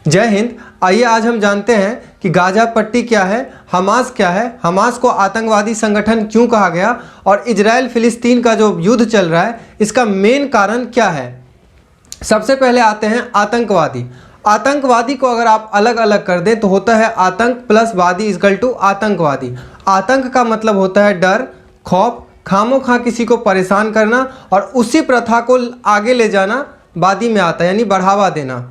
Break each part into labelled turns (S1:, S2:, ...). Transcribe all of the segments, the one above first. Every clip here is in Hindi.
S1: जय हिंद। आइए आज हम जानते हैं कि गाजा पट्टी क्या है, हमास क्या है, हमास को आतंकवादी संगठन क्यों कहा गया और इजराइल फिलिस्तीन का जो युद्ध चल रहा है इसका मेन कारण क्या है। सबसे पहले आते हैं आतंकवादी। आतंकवादी को अगर आप अलग अलग कर दें तो होता है आतंक प्लस वादी इजकल टू आतंकवादी। आतंक का मतलब होता है डर, खौफ, खामोखा किसी को परेशान करना और उसी प्रथा को आगे ले जाना वादी में आता है, यानी बढ़ावा देना।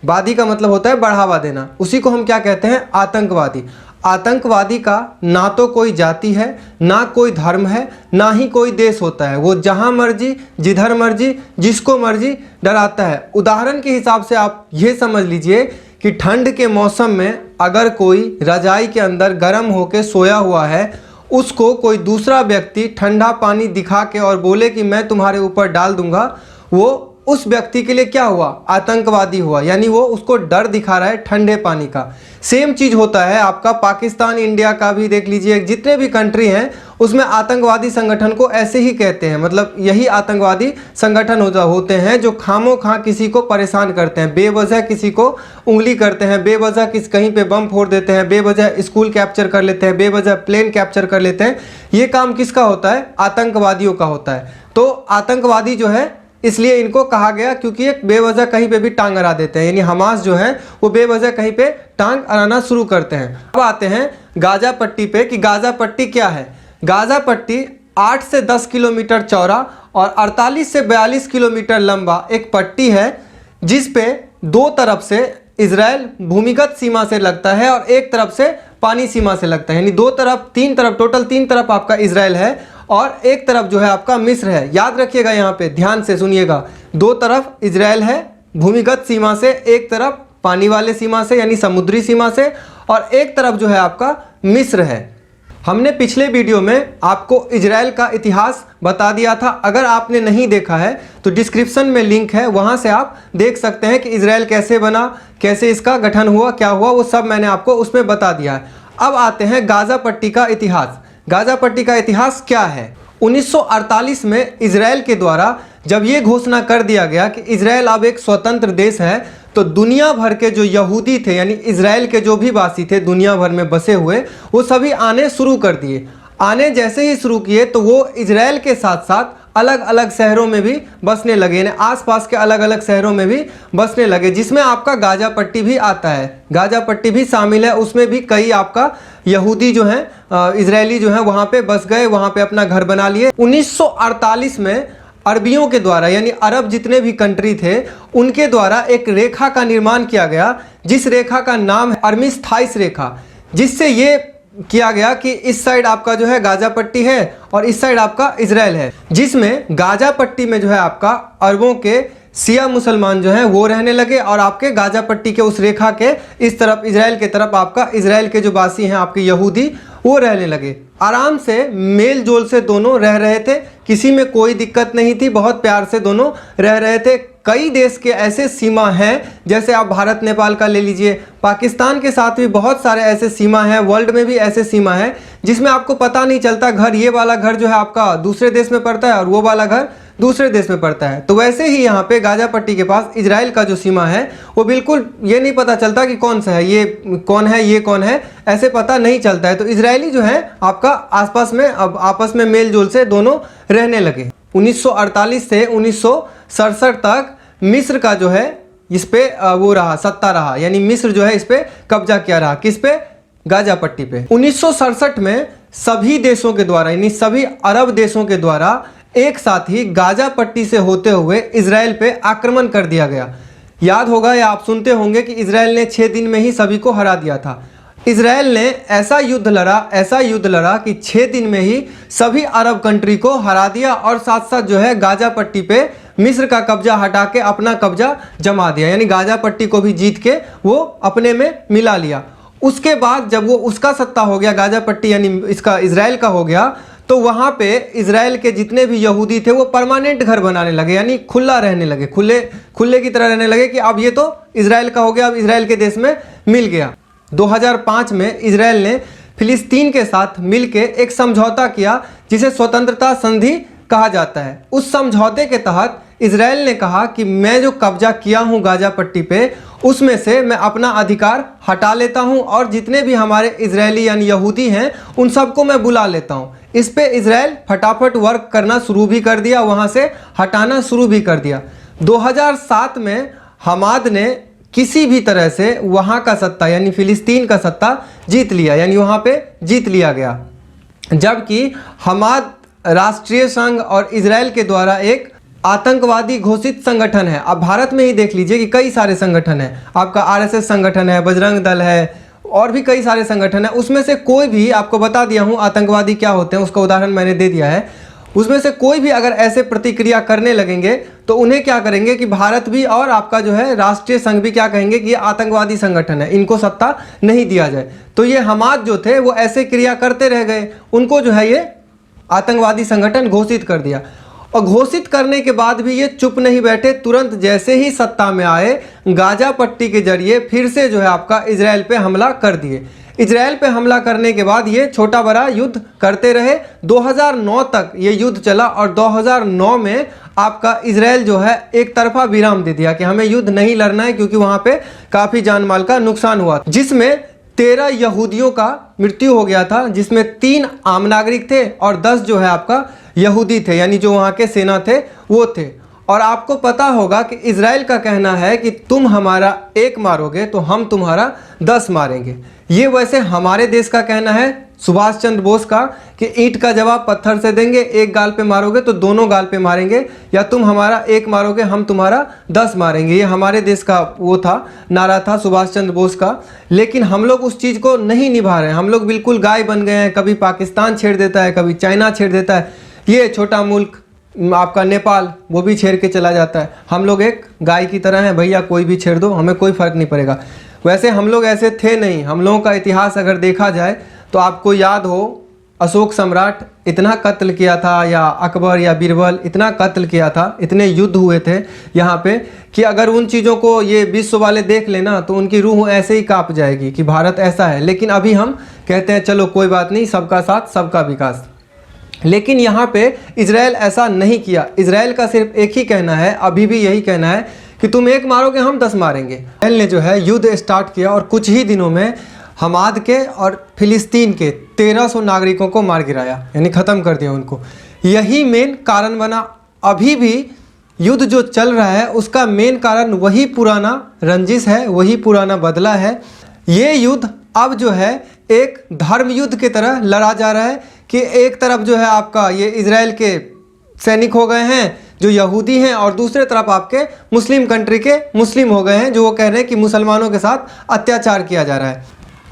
S1: वादी का मतलब होता है बढ़ावा देना, उसी को हम क्या कहते हैं, आतंकवादी। आतंकवादी का ना तो कोई जाति है, ना कोई धर्म है, ना ही कोई देश होता है। वो जहाँ मर्जी, जिधर मर्जी, जिसको मर्जी डराता है। उदाहरण के हिसाब से आप ये समझ लीजिए कि ठंड के मौसम में अगर कोई रजाई के अंदर गर्म होकर सोया हुआ है, उसको कोई दूसरा व्यक्ति ठंडा पानी दिखा के और बोले कि मैं तुम्हारे ऊपर डाल दूंगा, वो उस व्यक्ति के लिए क्या हुआ, आतंकवादी हुआ। यानी वो उसको डर दिखा रहा है ठंडे पानी का। सेम चीज़ होता है आपका पाकिस्तान, इंडिया का भी देख लीजिए, जितने भी कंट्री हैं उसमें आतंकवादी संगठन को ऐसे ही कहते हैं। मतलब यही आतंकवादी संगठन होते हैं जो खामो खां किसी को परेशान करते हैं, बेवजह किसी को उंगली करते हैं, बेवजह कहीं पे बम फोड़ देते हैं, बेवजह स्कूल कैप्चर कर लेते हैं, बेवजह प्लेन कैप्चर कर लेते हैं। ये काम किसका होता है, आतंकवादियों का होता है। तो आतंकवादी जो है इसलिए इनको कहा गया क्योंकि एक बेवजह कहीं पे भी टांग अड़ा देते हैं, यानी हमास जो है वो बेवजह कहीं पे टांग अड़ाना शुरू करते हैं। अब आते हैं गाजा पट्टी पे कि गाजा पट्टी क्या है। गाजा पट्टी 8 से 10 किलोमीटर चौड़ा और 48 से 42 किलोमीटर लंबा एक पट्टी है, जिस पे दो तरफ से इजराइल भूमिगत सीमा से लगता है और एक तरफ से पानी सीमा से लगता है। यानी दो तरफ, तीन तरफ, टोटल 3 तरफ आपका इजराइल है और एक तरफ जो है आपका मिस्र है। याद रखिएगा, यहाँ पे ध्यान से सुनिएगा, दो तरफ इजराइल है भूमिगत सीमा से, एक तरफ पानी वाले सीमा से यानी समुद्री सीमा से, और एक तरफ जो है आपका मिस्र है। हमने पिछले वीडियो में आपको इजराइल का इतिहास बता दिया था। अगर आपने नहीं देखा है तो डिस्क्रिप्शन में लिंक है, वहाँ से आप देख सकते हैं कि इजराइल कैसे बना, कैसे इसका गठन हुआ, क्या हुआ, वो सब मैंने आपको उसमें बता दिया है। अब आते हैं गाजा पट्टी का इतिहास। गाजा पट्टी का इतिहास क्या है। 1948 में इजराइल के द्वारा जब ये घोषणा कर दिया गया कि इजराइल अब एक स्वतंत्र देश है, तो दुनिया भर के जो यहूदी थे, यानी इजराइल के जो भी वासी थे दुनिया भर में बसे हुए, वो सभी आने शुरू कर दिए। आने जैसे ही शुरू किए तो वो इजराइल के साथ साथ अलग अलग शहरों में भी बसने लगे, यानी आसपास के अलग अलग शहरों में भी बसने लगे, जिसमें आपका गाजा पट्टी भी आता है। गाजा पट्टी भी शामिल है, उसमें भी कई आपका यहूदी जो हैं, इजरायली जो हैं वहाँ पे बस गए, वहाँ पे अपना घर बना लिए। 1948 में अरबियों के द्वारा, यानी अरब जितने भी कंट्री थे उनके द्वारा एक रेखा का निर्माण किया गया, जिस रेखा का नाम है आर्मिस्टाइस रेखा, जिससे ये किया गया कि इस साइड आपका जो है गाजा पट्टी है और इस साइड आपका इजराइल है, जिसमें गाजा पट्टी में जो है आपका अरबों के शिया मुसलमान जो हैं वो रहने लगे और आपके गाजा पट्टी के उस रेखा के इस तरफ इजराइल के तरफ आपका इजराइल के जो वासी हैं आपके यहूदी वो रहने लगे। आराम से मेल जोल से दोनों रह रहे थे, किसी में कोई दिक्कत नहीं थी, बहुत प्यार से दोनों रह रहे थे। कई देश के ऐसे सीमा हैं, जैसे आप भारत नेपाल का ले लीजिए, पाकिस्तान के साथ भी बहुत सारे ऐसे सीमा हैं, वर्ल्ड में भी ऐसे सीमा है जिसमें आपको पता नहीं चलता, घर ये वाला घर जो है आपका दूसरे देश में पड़ता है और वो वाला घर दूसरे देश में पड़ता है। तो वैसे ही यहाँ पे गाजा पट्टी के पास इजराइल का जो सीमा है वो बिल्कुल ये नहीं पता चलता कि कौन सा है, ये कौन है, ये कौन है, ऐसे पता नहीं चलता है। तो इजरायली जो है आपका आसपास में अब आपस में मेल जोल से दोनों रहने लगे। 1948 से 1967 तक मिस्र का जो है इस पे वो रहा, सत्ता रहा, यानी मिस्र जो है इस पे कब्जा किया रहा। किस पे, गाजा पट्टी पे। 1967 में सभी देशों के द्वारा, यानी सभी अरब देशों के द्वारा एक साथ ही गाजा पट्टी से होते हुए इजराइल पे आक्रमण कर दिया गया। याद होगा या आप सुनते होंगे कि इजराइल ने 6 दिन में ही सभी को हरा दिया था। इजराइल ने ऐसा युद्ध लड़ा कि 6 दिन में ही सभी अरब कंट्री को हरा दिया और साथ साथ जो है गाजा पट्टी पे मिस्र का कब्जा हटा के अपना कब्जा जमा दिया, यानी गाजा पट्टी को भी जीत के वो अपने में मिला लिया। उसके बाद जब वो उसका सत्ता हो गया, गाजा पट्टी यानी इसका इजराइल का हो गया, तो वहाँ पे इजराइल के जितने भी यहूदी थे वो परमानेंट घर बनाने लगे, यानी खुला रहने लगे, खुले की तरह रहने लगे कि अब ये तो इजराइल का हो गया, अब इजराइल के देश में मिल गया। 2005 में इजराइल ने फिलिस्तीन के साथ मिलके एक समझौता किया जिसे स्वतंत्रता संधि कहा जाता है। उस समझौते के तहत इजराइल ने कहा कि मैं जो कब्जा किया हूँ गाजा पट्टी पे, उसमें से मैं अपना अधिकार हटा लेता हूं और जितने भी हमारे इजरायली यानी यहूदी हैं उन सबको मैं बुला लेता हूं। इस पे इजराइल फटाफट वर्क करना शुरू भी कर दिया, वहां से हटाना शुरू भी कर दिया। 2007 में हमाद ने किसी भी तरह से वहां का सत्ता यानी फिलिस्तीन का सत्ता जीत लिया, यानी वहां पे जीत लिया गया। जबकि हमाद राष्ट्रीय संघ और इजराइल के द्वारा एक आतंकवादी घोषित संगठन है। अब भारत में ही देख लीजिए कि कई सारे संगठन हैं, आपका आरएसएस संगठन है, बजरंग दल है और भी कई सारे संगठन हैं। उसमें से कोई भी, आपको बता दिया हूं आतंकवादी क्या होते हैं, उसका उदाहरण मैंने दे दिया है। उसमें से कोई भी अगर ऐसे प्रतिक्रिया करने लगेंगे तो उन्हें क्या करेंगे कि भारत भी और आपका जो है राष्ट्रीय संघ भी क्या कहेंगे कि ये आतंकवादी संगठन है, इनको सत्ता नहीं दिया जाए। तो ये हमाद जो थे वो ऐसे क्रिया करते रह गए, उनको जो है ये आतंकवादी संगठन घोषित कर दिया। और घोषित करने के बाद भी ये चुप नहीं बैठे, तुरंत जैसे ही सत्ता में आए गाजा पट्टी के जरिए फिर से जो है आपका इजराइल पे हमला कर दिए। इजराइल पे हमला करने के बाद ये छोटा बड़ा युद्ध करते रहे। 2009 तक ये युद्ध चला और 2009 में आपका इजराइल जो है एक तरफा विराम दे दिया कि हमें युद्ध नहीं लड़ना है, क्योंकि वहाँ पे काफ़ी जान माल का नुकसान हुआ, जिसमें 13 यहूदियों का मृत्यु हो गया था, जिसमें 3 आम नागरिक थे और 10 जो है आपका यहूदी थे, यानी जो वहाँ के सेना थे वो थे। और आपको पता होगा कि इजराइल का कहना है कि तुम हमारा एक मारोगे तो हम तुम्हारा 10 मारेंगे। ये वैसे हमारे देश का कहना है, सुभाष चंद्र बोस का, कि ईंट का जवाब पत्थर से देंगे, एक गाल पे मारोगे तो दोनों गाल पे मारेंगे, या तुम हमारा एक मारोगे हम तुम्हारा 10 मारेंगे। ये हमारे देश का वो था, नारा था सुभाष चंद्र बोस का। लेकिन हम लोग उस चीज़ को नहीं निभा रहे हैं, हम लोग बिल्कुल गाय बन गए हैं। कभी पाकिस्तान छेड़ देता है, कभी चाइना छेड़ देता है, ये छोटा मुल्क आपका नेपाल वो भी छेड़ के चला जाता है। हम लोग एक गाय की तरह हैं, भैया कोई भी छेड़ दो, हमें कोई फ़र्क नहीं पड़ेगा। वैसे हम लोग ऐसे थे नहीं। हम लोगों का इतिहास अगर देखा जाए तो आपको याद हो, अशोक सम्राट इतना कत्ल किया था, या अकबर या बीरबल इतना कत्ल किया था, इतने युद्ध हुए थे यहाँ पे, कि अगर उन चीज़ों को ये विश्व वाले देख लेना तो उनकी रूह ऐसे ही काँप जाएगी कि भारत ऐसा है। लेकिन अभी हम कहते हैं चलो कोई बात नहीं, सबका साथ सबका विकास। लेकिन यहाँ पे इजराइल ऐसा नहीं किया। इजराइल का सिर्फ एक ही कहना है, अभी भी यही कहना है कि तुम एक मारोगे हम 10 मारेंगे। इजराइल ने जो है युद्ध स्टार्ट किया और कुछ ही दिनों में हमाद के और फिलिस्तीन के 1300 नागरिकों को मार गिराया, यानी ख़त्म कर दिया उनको। यही मेन कारण बना। अभी भी युद्ध जो चल रहा है उसका मेन कारण वही पुराना रंजिश है, वही पुराना बदला है। ये युद्ध अब जो है एक धर्म युद्ध की तरह लड़ा जा रहा है कि एक तरफ जो है आपका ये इजराइल के सैनिक हो गए हैं जो यहूदी हैं, और दूसरे तरफ आपके मुस्लिम कंट्री के मुस्लिम हो गए हैं जो वो कह रहे हैं कि मुसलमानों के साथ अत्याचार किया जा रहा है।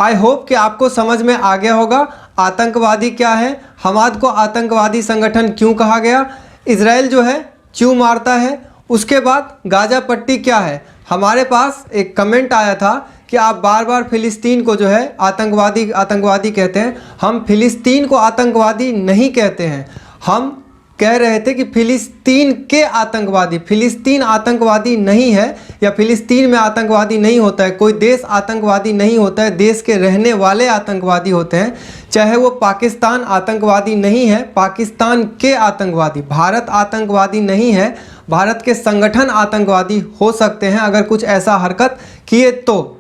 S1: आई होप कि आपको समझ में आ गया होगा आतंकवादी क्या है, हमाद को आतंकवादी संगठन क्यों कहा गया, इजराइल जो है क्यों मारता है, उसके बाद गाजा पट्टी क्या है। हमारे पास एक कमेंट आया था कि आप बार बार फिलिस्तीन को जो है आतंकवादी कहते हैं। हम फिलिस्तीन को आतंकवादी नहीं कहते हैं, हम कह रहे थे कि फिलिस्तीन के आतंकवादी, फिलिस्तीन आतंकवादी नहीं है, या फिलिस्तीन में आतंकवादी नहीं होता है, कोई देश आतंकवादी नहीं होता है, देश के रहने वाले आतंकवादी होते हैं। चाहे वो पाकिस्तान आतंकवादी नहीं है, पाकिस्तान के आतंकवादी, भारत आतंकवादी नहीं है, भारत के संगठन आतंकवादी हो सकते हैं अगर कुछ ऐसा हरकत किए तो।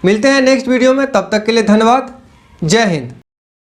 S1: मिलते हैं नेक्स्ट वीडियो में, तब तक के लिए धन्यवाद। जय हिंद।